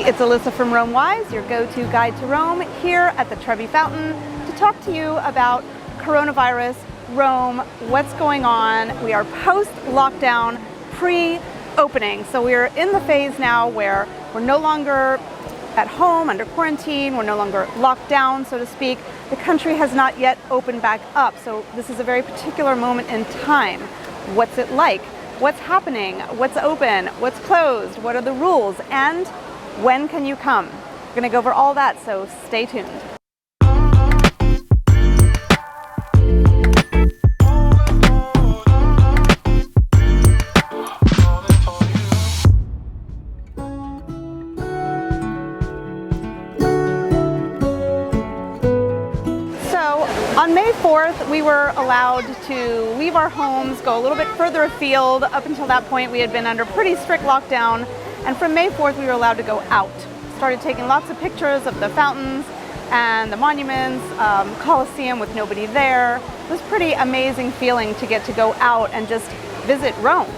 It's Alyssa from Romewise, your go-to guide to Rome, here at the Trevi Fountain to talk to you about coronavirus, Rome, what's going on. We are post-lockdown, pre-opening. So we're in the phase now where we're no longer at home under quarantine, we're no longer locked down, so to speak. The country has not yet opened back up, so this is a very particular moment in time. What's it like? What's happening? What's open? What's closed? What are the rules? And when can you come? We're going to go over all that, so stay tuned. On May 4th, we were allowed to leave our homes, go a little bit further afield. Up until that point, we had been under pretty strict lockdown. And from May 4th, we were allowed to go out. Started taking lots of pictures of the fountains and the monuments, Colosseum with nobody there. It was a pretty amazing feeling to get to go out and just visit Rome.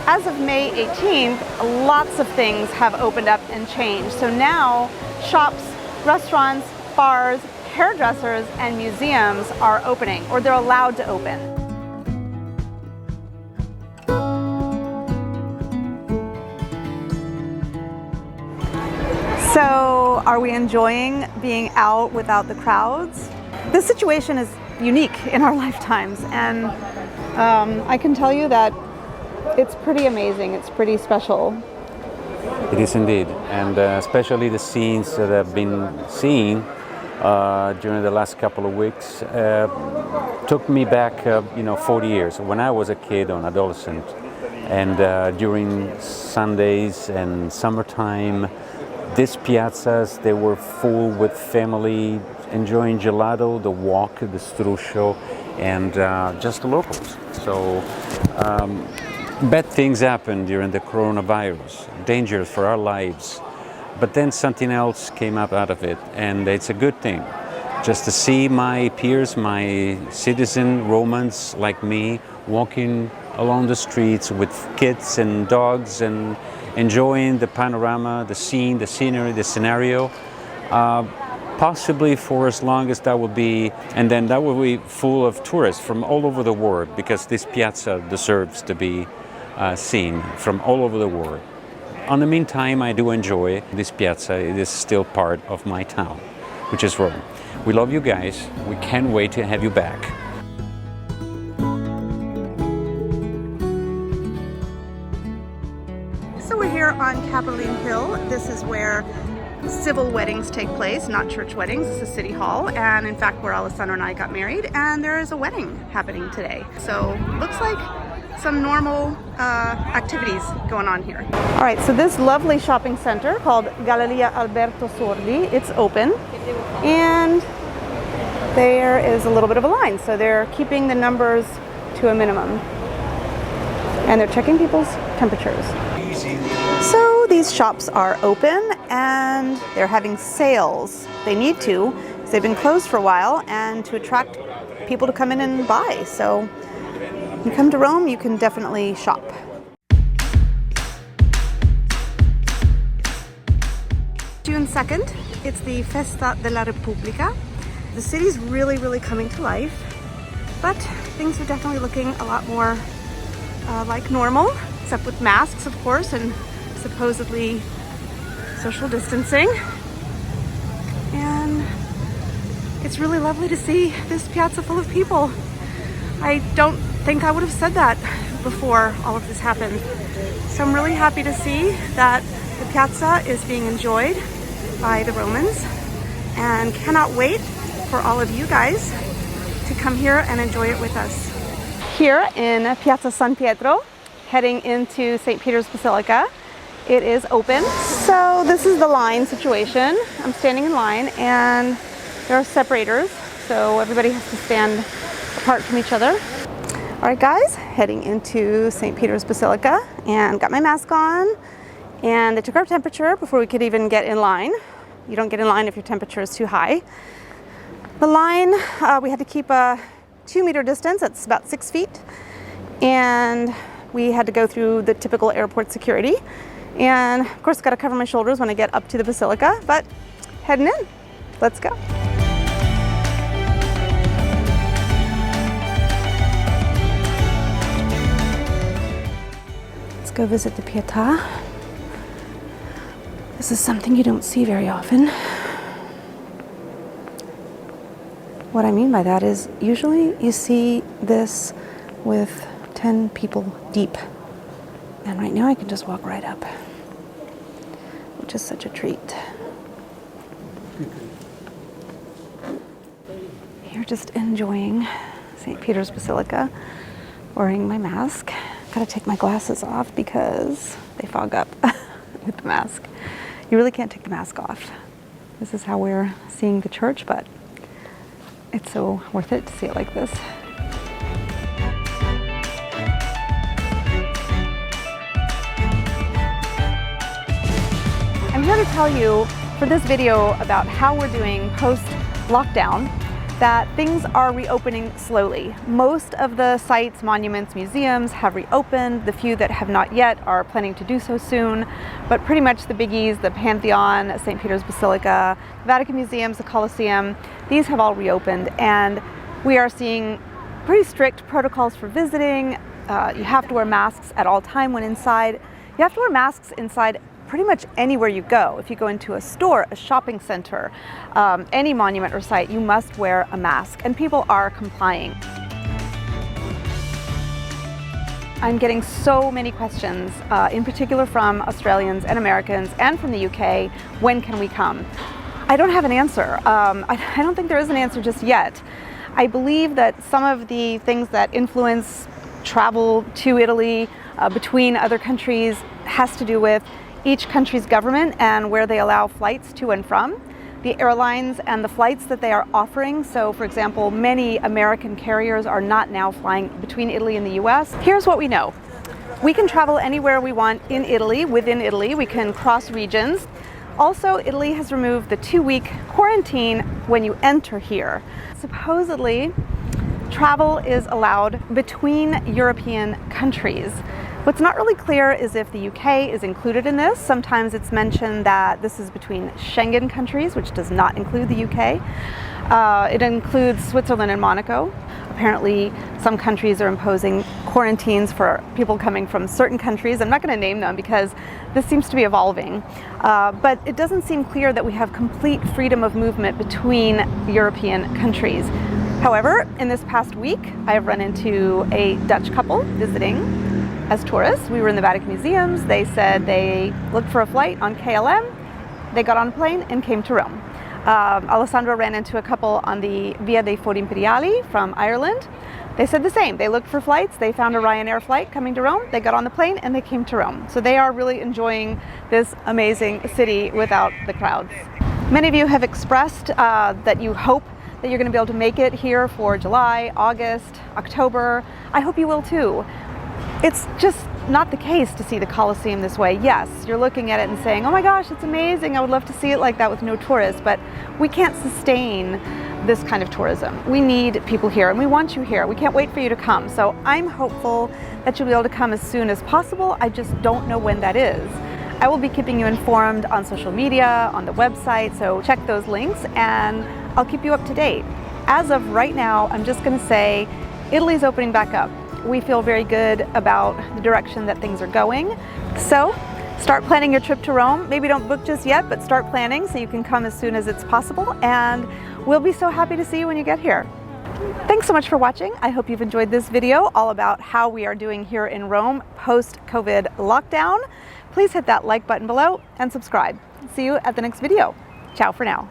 As of May 18th, lots of things have opened up and changed. So now shops, restaurants, bars, hairdressers and museums are opening, or they're allowed to open. So, are we enjoying being out without the crowds? This situation is unique in our lifetimes, and I can tell you that it's pretty amazing, it's pretty special. It is indeed, and especially the scenes that I've been seeing during the last couple of weeks took me back 40 years when I was a kid or an adolescent, and during Sundays and summertime these piazzas, they were full with family enjoying gelato, the walk, the struscio, and just the locals. So bad things happened during the coronavirus, dangerous for our lives. But then something else came up out of it, and it's a good thing. Just to see my peers, my citizen Romans like me, walking along the streets with kids and dogs and enjoying the panorama, the scene, the scenery, the scenario. Possibly for as long as that will be, and then that will be full of tourists from all over the world, because this piazza deserves to be seen from all over the world. In the meantime, I do enjoy this piazza. It is still part of my town, which is Rome. We love you guys. We can't wait to have you back. So we're here on Capitoline Hill. This is where civil weddings take place, not church weddings. This is City Hall, and in fact where Alessandro and I got married, and there is a wedding happening today. So looks like some normal activities going on here. All right, so this lovely shopping center called Galleria Alberto Sordi, it's open, and there is a little bit of a line, so they're keeping the numbers to a minimum, and they're checking people's temperatures. So these shops are open and they're having sales. They need to, because they've been closed for a while, and to attract people to come in and buy. So when you come to Rome, you can definitely shop. June 2nd, it's the Festa della Repubblica. The city's really coming to life, but things are definitely looking a lot more like normal, except with masks, of course, and supposedly social distancing. And it's really lovely to see this piazza full of people. I don't think I would have said that before all of this happened. So I'm really happy to see that the piazza is being enjoyed by the Romans, and cannot wait for all of you guys to come here and enjoy it with us. Here in Piazza San Pietro, heading into St. Peter's Basilica, it is open. So this is the line situation. I'm standing in line, and there are separators, so everybody has to stand apart from each other. All right, guys, heading into St. Peter's Basilica, and got my mask on, and they took our temperature before we could even get in line. You don't get in line if your temperature is too high. The line, we had to keep a 2-meter distance. That's about 6 feet, and we had to go through the typical airport security. And of course, got to cover my shoulders when I get up to the basilica, but heading in. Let's go. Let's go visit the Pietà. This is something you don't see very often. What I mean by that is usually you see this with 10 people deep. And right now I can just walk right up, which is such a treat. Here just enjoying St. Peter's Basilica, wearing my mask. Gotta take my glasses off because they fog up with the mask. You really can't take the mask off. This is how we're seeing the church, but it's so worth it to see it like this. I'm here to tell you for this video about how we're doing post-lockdown, that things are reopening slowly. Most of the sites, monuments, museums have reopened. The few that have not yet are planning to do so soon, but pretty much the biggies, the Pantheon, St. Peter's Basilica, Vatican Museums, the Colosseum, these have all reopened, and we are seeing pretty strict protocols for visiting. You have to wear masks at all time when inside. You have to wear masks inside pretty much anywhere you go. If you go into a store, a shopping center, any monument or site, you must wear a mask, and people are complying. I'm getting so many questions, in particular from Australians and Americans and from the UK, when can we come? I don't have an answer. I don't think there is an answer just yet. I believe that some of the things that influence travel to Italy between other countries has to do with each country's government and where they allow flights to and from, the airlines and the flights that they are offering. So for example, many American carriers are not now flying between Italy and the US. Here's what we know. We can travel anywhere we want in Italy, within Italy. We can cross regions. Also, Italy has removed the 2-week quarantine when you enter here. Supposedly, travel is allowed between European countries. What's not really clear is if the UK is included in this. Sometimes it's mentioned that this is between Schengen countries, which does not include the UK. It includes Switzerland and Monaco. Apparently, some countries are imposing quarantines for people coming from certain countries. I'm not going to name them because this seems to be evolving. But it doesn't seem clear that we have complete freedom of movement between European countries. However, in this past week, I have run into a Dutch couple visiting as tourists. We were in the Vatican Museums. They said they looked for a flight on KLM. They got on a plane and came to Rome. Alessandro ran into a couple on the Via dei Fori Imperiali from Ireland. They said the same. They looked for flights. They found a Ryanair flight coming to Rome. They got on the plane and they came to Rome. So they are really enjoying this amazing city without the crowds. Many of you have expressed that you hope that you're going to be able to make it here for July, August, October. I hope you will too. It's just not the case to see the Colosseum this way. Yes, you're looking at it and saying, oh my gosh, it's amazing. I would love to see it like that with no tourists, but we can't sustain this kind of tourism. We need people here and we want you here. We can't wait for you to come. So I'm hopeful that you'll be able to come as soon as possible. I just don't know when that is. I will be keeping you informed on social media, on the website, so check those links and I'll keep you up to date. As of right now, I'm just going to say Italy's opening back up. We feel very good about the direction that things are going. So start planning your trip to Rome. Maybe don't book just yet, but start planning so you can come as soon as it's possible. And we'll be so happy to see you when you get here. Thanks so much for watching. I hope you've enjoyed this video all about how we are doing here in Rome post-COVID lockdown. Please hit that like button below and subscribe. See you at the next video. Ciao for now.